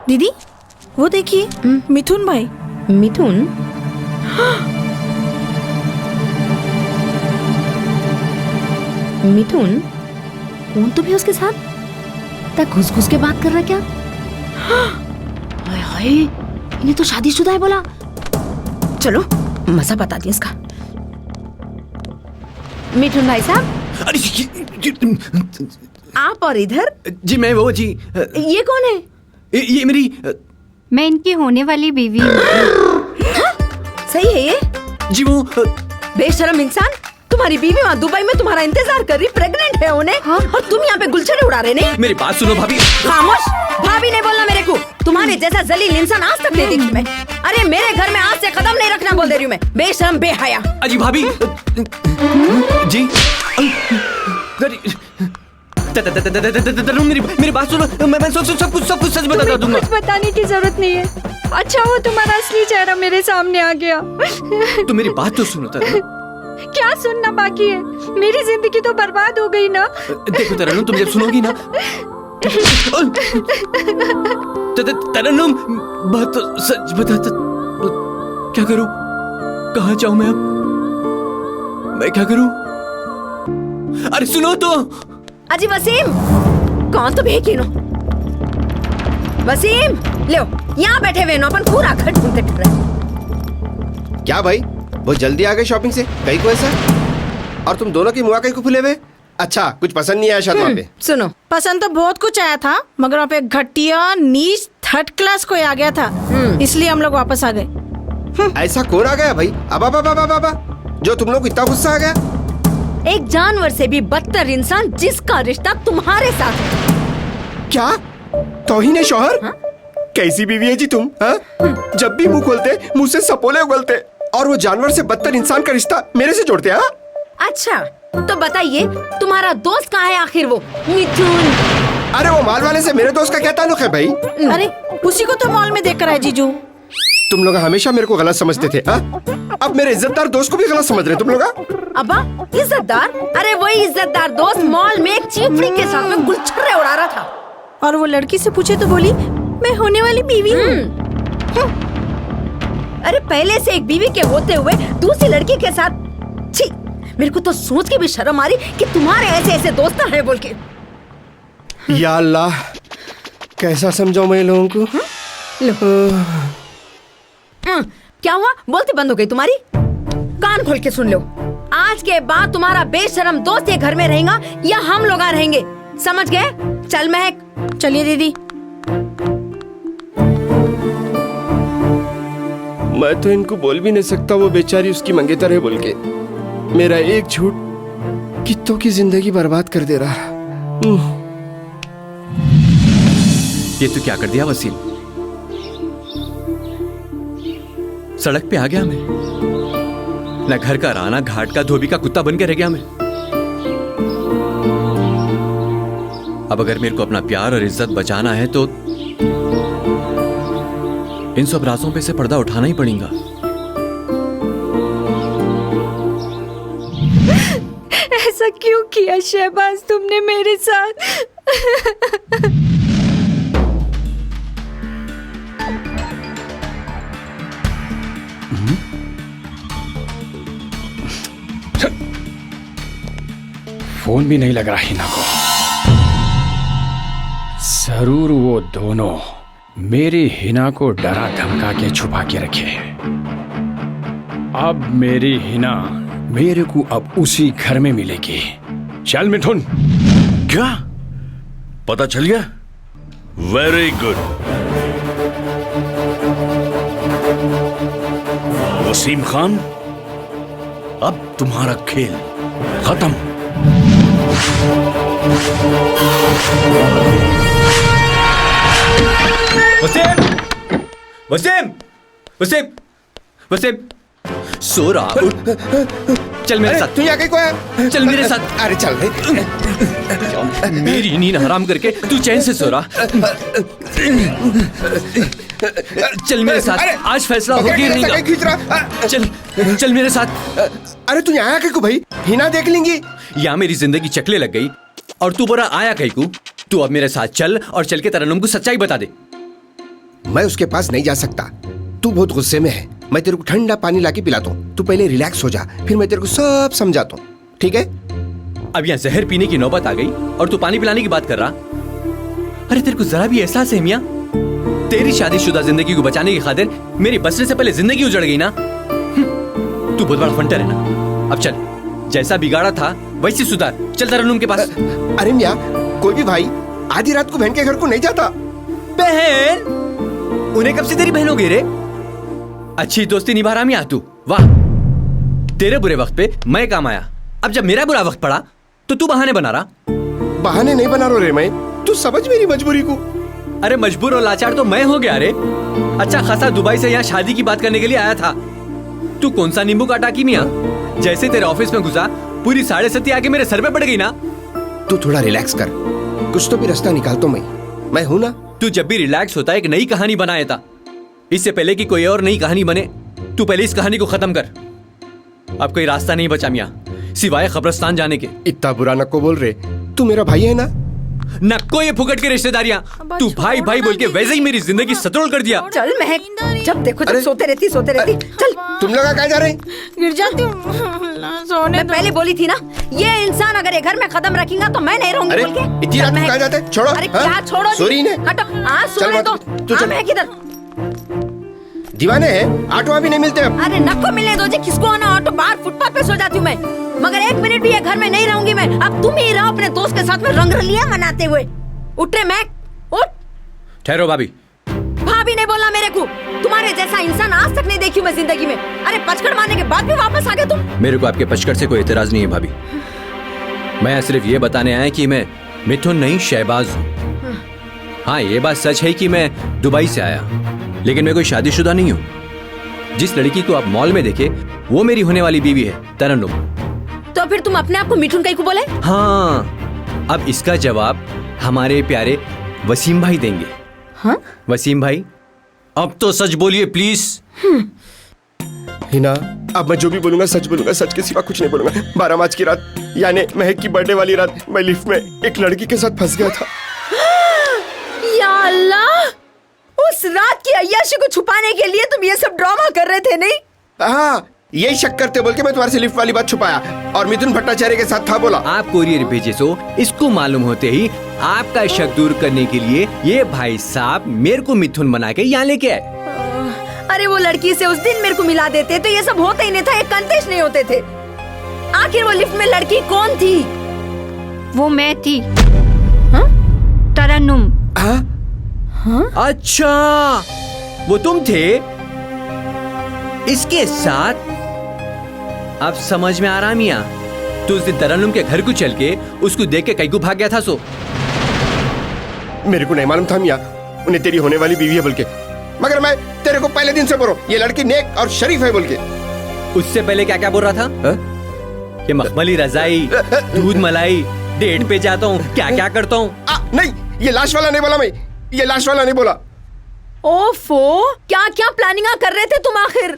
दीदी वो देखिए मिथुन भाई। मिथुन? मिथुन कौन तो भी उसके साथ तक घुस घुस के बात कर रहा क्या? हाय हाय, इन्हें तो शादीशुदा है बोला। चलो मजा बता दिया इसका। मिथुन भाई साहब, अरे आप और इधर? जी मैं वो जी। ये कौन है? ये मेरी मैं इनकी होने वाली बीवी हूँ। सही है ये? जी वो बेशरम इंसान, तुम्हारी बीवी वहाँ दुबई में तुम्हारा इंतजार कर रही, प्रेग्नेंट है उन्हें। हाँ? और तुम यहाँ पे गुलछड़े उड़ा रहे नहीं? मेरी बात सुनो भाभी। खामोश, भाभी नहीं बोलना मेरे को। तुम्हारे जैसा जलील इंसान आज तक नहीं देखी मैं। अरे मेरे घर में आज से कदम नहीं रखना बोल दे रही हूँ मैं, बेशरम बेहया। अजी भाभी जी मेरी बात सुनो, मैं सब कुछ सच बता दूंगा। कुछ बताने की जरूरत नहीं है। अच्छा वो तुम्हारा असली चेहरा मेरे सामने आ गया। तो मेरी बात तो सुनो क्या सुनना बाकी है? मेरी जिंदगी तो बर्बाद हो गई ना। देखो तरन्नुम, तुम जब सुनोगी ना तरन्नुम, बात तो सच बता। क्या करूं, कहाँ जाऊं मैं क्या करूं? अरे सुनो तो। अजी वसीम, कौन तो भेकिनो? वसीम, लो यहाँ बैठे हुए अपन पूरा घर ढूंढते फिर रहे। क्या भाई, वो जल्दी आ गए शॉपिंग से? कहीं को ऐसा? और तुम दोनों की मुआ कहीं को खुले हुए? अच्छा, कुछ पसंद नहीं आया शायद वहाँ पे? सुनो, पसंद तो बहुत कुछ आया था, मगर वहाँ पे घटिया नीच थर्ड क्लास कोई आ गया था, इसलिए हम लोग वापस आ गए। ऐसा कौन आ गया भाई? अब जो तुम लोग को इतना गुस्सा आ गया? एक जानवर से भी बदतर इंसान जिसका रिश्ता तुम्हारे साथ है। क्या तौहीन है शौहर? कैसी बीवी है जी तुम? जब भी मुंह खोलते मुंह से सपोले उगलते, और वो जानवर से बदतर इंसान का रिश्ता मेरे से जोड़ते। अच्छा तो बताइए, तुम्हारा दोस्त कहाँ है आखिर? वो मिथुन। अरे वो माल वाले से मेरे दोस्त का क्या ताल्लुक है भाई? अरे उसी को तो मॉल में देख कर आए जीजू। तुम लोग हमेशा मेरे को गलत समझते थे। अब मेरे इज्जतदार दोस्त को भी गलत समझ रहे तुम लोग? अब्बा इज्जतदार? अरे वही इज्जतदार दोस्त मॉल में एक चीपड़ी के साथ में गुलछर्रे उड़ा रहा था, और वो लड़की से पूछे तो बोली मैं होने वाली बीवी हूँ। अरे पहले से एक बीवी के होते हुए दूसरी लड़की के साथ। छी, मेरे को तो सोच के भी शर्म आ रही कि तुम्हारे ऐसे ऐसे दोस्त हैं बोल के। या अल्लाह, कैसा समझाऊं मैं लोगों को? क्या हुआ? बोलती बंद हो गई तुम्हारी? कान खोल के सुन लो, आज के बाद तुम्हारा बेशरम दोस्त ये घर में रहेगा या हम लोग रहेंगे, समझ गए? चल महक। चलिए दीदी। मैं तो इनको बोल भी नहीं सकता वो बेचारी उसकी मंगेतर है बोल के। मेरा एक झूठ कितनों की जिंदगी बर्बाद कर दे रहा। ये तो क्या कर दिया वसीम? सड़क पे आ गया मैं, न घर का राना घाट का धोबी का कुत्ता बन के रह गया मैं। अब अगर मेरे को अपना प्यार और इज्जत बचाना है तो इन सब राजों पे से पर्दा उठाना ही पड़ेगा। ऐसा क्यों किया शहबाज तुमने मेरे साथ? फोन भी नहीं लग रहा हिना को। जरूर वो दोनों मेरी हिना को डरा धमका के छुपा के रखे हैं। अब मेरी हिना मेरे को अब उसी घर में मिलेगी। चल मिथुन। क्या पता चल गया? Very good. वसीम खान, अब तुम्हारा खेल खत्म। वसीम, वसीम, वसीम, वसीम, सो रहा, उठ। चल मेरे साथ। तू यहाँ कहीं को है? चल मेरे साथ। अरे चल भाई। मेरी नींद हराम करके तू चैन से सो रहा। चल मेरे साथ, आज फैसला हो ही नहीं खींच रहा। चल, चल मेरे साथ। अरे तू यहाँ कहीं को भाई? हिना देख लेंगी। यहाँ मेरी जिंदगी चकले लग गई और तू बोला आया कहीं को। तू अब मेरे साथ चल और चल के तरन्नुम को सच्चाई बता दे। मैं उसके पास नहीं जा सकता। तू बहुत गुस्से में है। मैं तेरे को ठंडा पानी लाके पिलाता हूँ। तू पहले रिलैक्स हो जा, फिर मैं तेरे को सब समझाता हूँ, ठीक है? अब यहाँ जहर पीने की नौबत आ गई और तू पानी पिलाने की बात कर रहा। अरे तेरे को जरा भी एहसास है मियाँ? तेरी शादीशुदा जिंदगी को बचाने की खातिर मेरी बसने से पहले जिंदगी उजड़ गई ना। तू बहुत बड़ा फंटर है ना। अब चल, जैसा बिगाड़ा था वैसे सुधार। चल तरन्नुम के पास। अरे मियाँ, कोई भी भाई आधी रात को बहन के घर को नहीं जाता। बहन? उन्हें कब से तेरी बहन हो गई रे? अच्छी दोस्ती निभा रहा मियाँ तू। वाह, तेरे बुरे वक्त पे मैं काम आया। अब जब मेरा बुरा वक्त पड़ा तो तू बहाने बना रहा। बहाने नहीं बना रहा रे मैं। तू समझ मेरी मजबूरी को। अरे मजबूर और लाचार तो मैं हो गया रे। अच्छा खासा दुबई से यहाँ शादी की बात करने के लिए आया था। तू कौन सा नींबू काटा की मियाँ? जैसे तेरे ऑफिस में घुसा पूरी 7:30 आके मेरे सर पे पड़ गई ना। तू थोड़ा रिलैक्स कर, कुछ तो भी रास्ता निकालता हूँ मैं हूं ना। तू जब भी रिलैक्स होता है एक नई कहानी बनाया था। इससे पहले कि कोई और नई कहानी बने तू पहले इस कहानी को खत्म कर। अब कोई रास्ता नहीं बचा मियाँ सिवाय कब्रिस्तान जाने के। इतना बुरा नको बोल रहे। तू मेरा भाई है ना। नक्को ये फुकट की रिश्तेदारियां। तू भाई भाई बोल के वैसे ही मेरी जिंदगी सतरोल कर दिया। चल महक, जब देखो जब सोते रहती चल। तुम लोग कहाँ जा रहे? गिर जाती हूँ। सोने मैं पहले बोली थी ना, ये इंसान अगर ये घर में कदम रखेगा तो मैं नहीं रहूंगी अरे बोल के। इतनी रात को कहाँ जाते? छोड़ो। अरे क्या छोड़ो? सोरी ने हटो। हाँ चल सोने दो। तू चल। मैं किधर? दीवाने हैं, ऑटो भी नहीं मिलते अब। अरे नको मिलने दो जी, किसको आना ऑटो? बाहर फुटपाथ पे सो जाती हूँ मैं, मगर 1 मिनट भी ये घर में नहीं रहूंगी मैं। अब तुम ही रहो अपने दोस्त के साथ में रंगरलियां मनाते हुए। उठ रे मैक, उठ। ठहरो भाभी। भाभी ने बोला मेरे को। तुम्हारे जैसा इंसान आज तक नहीं देखी मैं जिंदगी में। अरे पचकड़ मारने के बाद भी वापस आ गए तुम। मेरे को आपके पचकड़ से कोई एतराज नहीं है भाभी। मैं सिर्फ ये बताने आया कि मैं मिथुन नहीं शहबाज हूँ। हाँ ये बात सच है कि मैं दुबई से आया, लेकिन मैं कोई शादीशुदा नहीं हूँ। जिस लड़की को आप मॉल में देखे वो मेरी होने वाली बीवी है तरन्नुम। तो फिर तुम अपने आप को मिठुन कहीं को बोले? हाँ, अब इसका जवाब हमारे प्यारे वसीम भाई देंगे। हाँ? वसीम भाई अब तो सच बोलिए प्लीज। हिना, अब मैं जो भी बोलूंगा सच बोलूंगा, सच के सिवा कुछ नहीं बोलूंगा। 12 मार्च की रात, यानी महक की बर्थडे वाली रात, मैं लिफ्ट में एक लड़की के साथ फंस गया था। या अल्लाह, उस रात की अय्याशी को छुपाने के लिए तुम ये सब ड्रामा कर रहे थे नहीं? हाँ, यही शक करते बोल के मैं तुम्हारे से लिफ्ट वाली बात छुपाया और मिथुन भट्टाचार्य के साथ था बोला। आप कोरियर भेजे सो इसको मालूम होते ही आपका शक दूर करने के लिए ये भाई साहब मेरे को मिथुन बना के यहाँ लेके आए। अरे वो लड़की से उस दिन मेरे को मिला देते तो ये सब होता ही नहीं था, ये कंटेस्ट नहीं होते थे। आखिर वो लिफ्ट में लड़की कौन थी? वो मैं थी। हाँ? तरन्नुम। अच्छा वो तुम थे। इसके साथ अब समझ में आ रहा मियाँ। तू उस दिन तरन्नुम के घर को चल के उसको देख के कहीं को भाग गया था सो। मेरे को नहीं मालूम था मियाँ उन्हें तेरी होने वाली बीवी है बोल के, मगर मैं तेरे को पहले दिन से बोल रहा हूँ ये लड़की नेक और शरीफ है बोल के। उससे पहले क्या क्या बोल रहा था? कि मखमली रजाई, दूध मलाई, डेट पे जाता हूँ, क्या क्या करता हूँ। नहीं, ये लाश वाला नहीं बोला मैं, ये लाश वाला नहीं बोला। ओफो, क्या क्या प्लानिंग कर रहे थे तुम आखिर?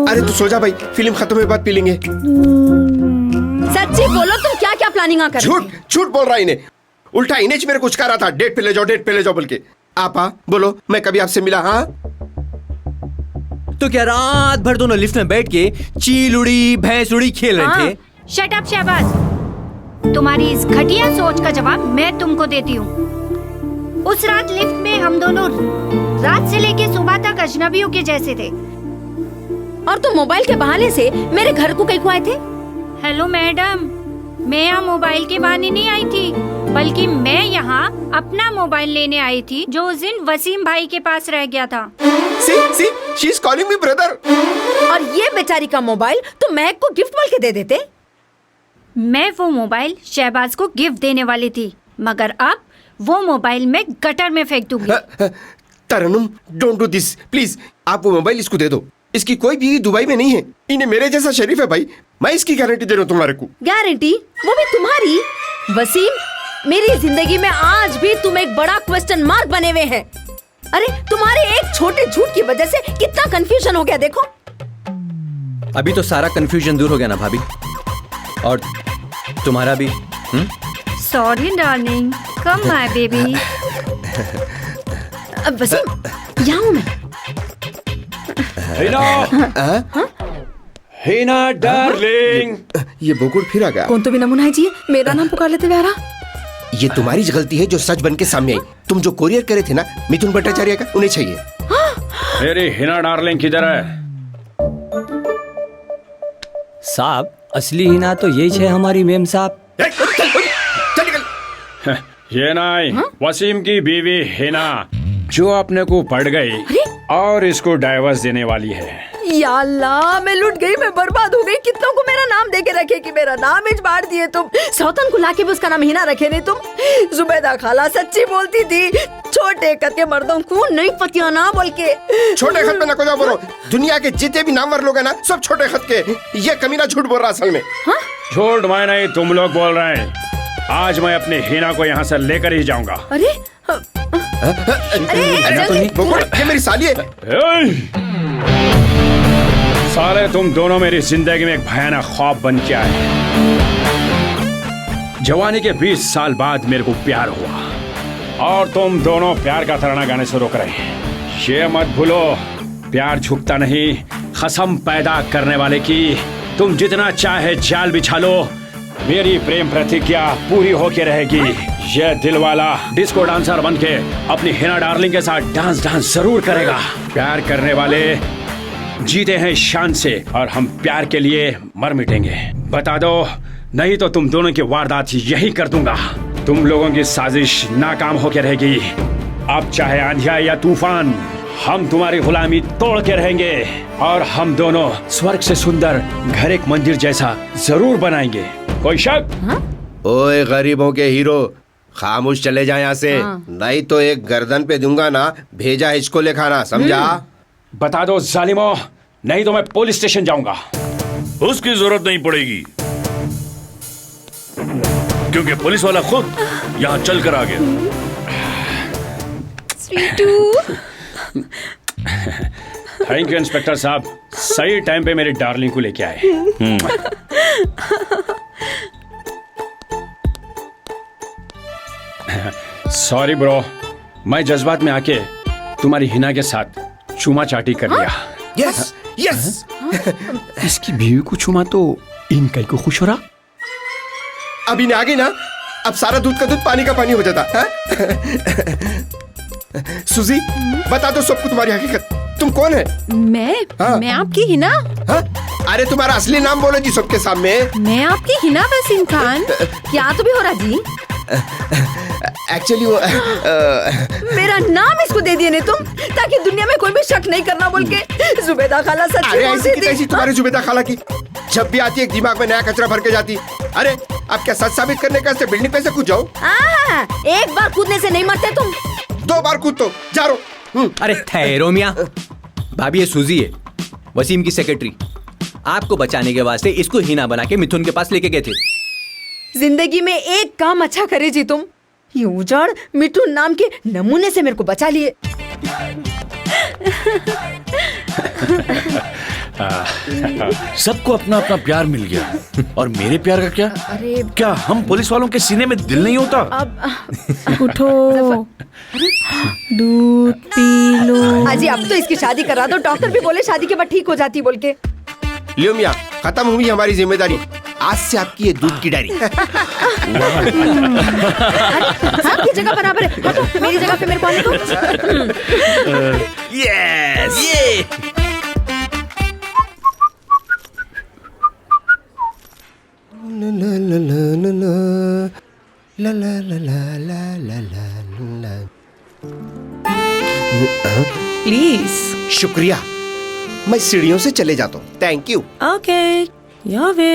अरे तू सो जा भाई, फिल्म खत्म हुए बाद पी लेंगे। सच्ची बोलो तुम क्या क्या प्लानिंग कर रहे थे? झूठ झूठ बोल रहा इन्हें। उल्टा इन्हें मेरे कुछ कह रहा था, डेट पे ले जाओ, डेट पे ले जाओ बोल के। आपा बोलो, मैं कभी आपसे मिला? हाँ तो क्या रात भर दोनों लिफ्ट में बैठ के चील उड़ी भैंस उड़ी खेल रहे थे? Shut up Shahbaz. तुम्हारी इस घटिया सोच का जवाब मैं तुमको देती हूँ। उस रात लिफ्ट में हम दोनों रात से लेके सुबह तक अजनबियों के जैसे थे। और तुम मोबाइल के बहाने से मेरे घर को कहीं को आए थे? हेलो मैडम, मैं यहाँ मोबाइल के बहाने नहीं आई थी, बल्कि मैं यहाँ अपना मोबाइल लेने आई थी जो उस दिन वसीम भाई के पास रह गया था। See she is calling me brother. और ये बेचारी का मोबाइल तो महक को गिफ्ट बोल के दे देते। मैं वो मोबाइल शहबाज को गिफ्ट देने वाली थी, मगर अब वो मोबाइल मैं गटर में फेंक दूंगी। तरन्नुम, डोंट डू दिस प्लीज। आप वो मोबाइल इसको दे दो। इसकी कोई भी दुबई में नहीं है। इन्हें मेरे जैसा शरीफ है भाई, मैं इसकी गारंटी दे रहा हूँ तुम्हारे को। गारंटी? वो भी तुम्हारी? वसीम, मेरी जिंदगी में आज भी तुम एक बड़ा क्वेश्चन मार्क बने हुए हैं। अरे तुम्हारे एक छोटे झूठ की वजह से कितना कंफ्यूजन हो गया देखो। अभी तो सारा कंफ्यूजन दूर हो गया ना भाभी, और तुम्हारा भी। Sorry darling, come my baby. Wasim, यहाँ हूँ मैं। हिना डार्लिंग। ये बोकुड़ फिर आ गया। कौन तो भी नमूना है जी, मेरा नाम पुकार लेते व्यारा। ये तुम्हारी गलती है जो सच बन के सामने आई। तुम जो कोरियर करे थे ना मिथुन भट्टाचार्य का, उन्हें चाहिए। मेरी हिना डार्लिंग किधर है? साहब, असली हिना तो यही है हमारी मेम साहब। चल निकल। ये नहीं, वसीम की बीवी हिना जो अपने को पड़ गई और इसको डाइवर्स देने वाली है। या अल्लाह, मैं लुट गई, मैं बर्बाद हो गई। कितनों को मेरा नाम देके रखे कि मेरा नाम ही बांट दिए तुम। सौतन को लाके भी उसका नाम हिना रखे नहीं तुम। जुबैदा खाला सच्ची बोलती थी, छोटे कद के मर्दों को नहीं पतिया ना बोल के। छोटे खत में ना को बोलो। दुनिया के जितने भी नामवर लोग हैं ना, सब छोटे खत के। ये कमीना झूठ बोल रहा असल में। झूठ मैं नहीं, तुम लोग बोल रहे हैं। आज मैं अपनी हिना को यहाँ से लेकर ही जाऊंगा। अरे बोकुड़, ये मेरी साली है। साले तुम दोनों मेरी जिंदगी में एक भयानक ख्वाब बन के आए। जवानी के 20 साल बाद मेरे को प्यार हुआ और तुम दोनों प्यार का तराना गाने से रोक रहे हैं। ये मत भूलो, प्यार झुकता नहीं, कसम पैदा करने वाले की। तुम जितना चाहे जाल बिछा लो, मेरी प्रेम प्रतिज्ञा पूरी होके रहेगी। ये दिल वाला डिस्को डांसर बनके अपनी हिना डार्लिंग के साथ डांस जरूर करेगा। प्यार करने वाले जीते हैं शान से, और हम प्यार के लिए मर मिटेंगे। बता दो, नहीं तो तुम दोनों की वारदात यही कर दूंगा। तुम लोगों की साजिश नाकाम होके रहेगी। अब चाहे आंधिया या तूफान, हम तुम्हारी गुलामी तोड़ के रहेंगे, और हम दोनों स्वर्ग से सुंदर घर एक मंदिर जैसा जरूर बनाएंगे। कोई शक? ओए गरीबों के हीरो, खामोश चले जाए यहाँ से, नहीं तो एक गर्दन पे दूंगा ना, भेजा इसको ले खाना, समझा? बता दो जालिमो, नहीं तो मैं पुलिस स्टेशन जाऊंगा। उसकी जरूरत नहीं पड़ेगी, क्योंकि पुलिस वाला खुद यहाँ चल कर आ गया। थैंक यू इंस्पेक्टर साहब, सही टाइम पे मेरी डार्लिंग को लेके आए। सॉरी ब्रो, मैं जज्बात में आके तुम्हारी हिना के साथ चूमा चाटी कर लिया। Yes yes. इसकी बीवी को चूमा तो इनका को खुश हो रहा। अब इन्हें आ गई ना, अब सारा दूध का दूध पानी का पानी हो जाता है। सुजी, बता दो सबको तुम्हारी हकीकत। तुम कौन है? मैं आपकी हिना। हाँ? अरे तुम्हारा असली नाम बोलो जी सबके सामने। मैं आपकी हिना वसीम खान। क्या तो भी हो रहा जी? एक्चुअली मेरा नाम इसको दे दिए नहीं तुम, ताकि दुनिया में कोई भी शक नहीं करना बोल के। जुबैदा खाला सच्ची अरे बोलती ऐसी की थी। तैसी तुम्हारी जुबैदा खाला की जब भी आती है दिमाग में नया कचरा भर के जाती। अरे अब क्या सच साबित करने का बिल्डिंग पे से कूद जाओ? एक बार कूदने से नहीं मरते तुम। 2 बार कूद तो जा रहा हूँ। अरे ठहरो मियां, भाभी ये सूजी है, वसीम की सेक्रेटरी। आपको बचाने के वास्ते इसको हीना बना के मिथुन के पास लेके गए थे। जिंदगी में एक काम अच्छा करे जी तुम, ये उजाड़ मिठुन नाम के नमूने से मेरे को बचा लिए। सबको अपना अपना प्यार मिल गया, और मेरे प्यार का क्या? अरे क्या हम पुलिस वालों के सीने में दिल नहीं होता? अब उठो, दूध पी लो। अजी अब तो इसकी शादी करा दो, डॉक्टर भी बोले शादी के बाद ठीक हो जाती बोल के। लियो मियां, खत्म हुई हमारी जिम्मेदारी। आज से आपकी ये दूध की डायरी। सबकी जगह बराबर है। हटो, मेरी जगह पे मेरे को आने दो। यस ये प्लीज। शुक्रिया, मैं सीढ़ियों से चले जाता हूँ। Thank you. Okay, your way.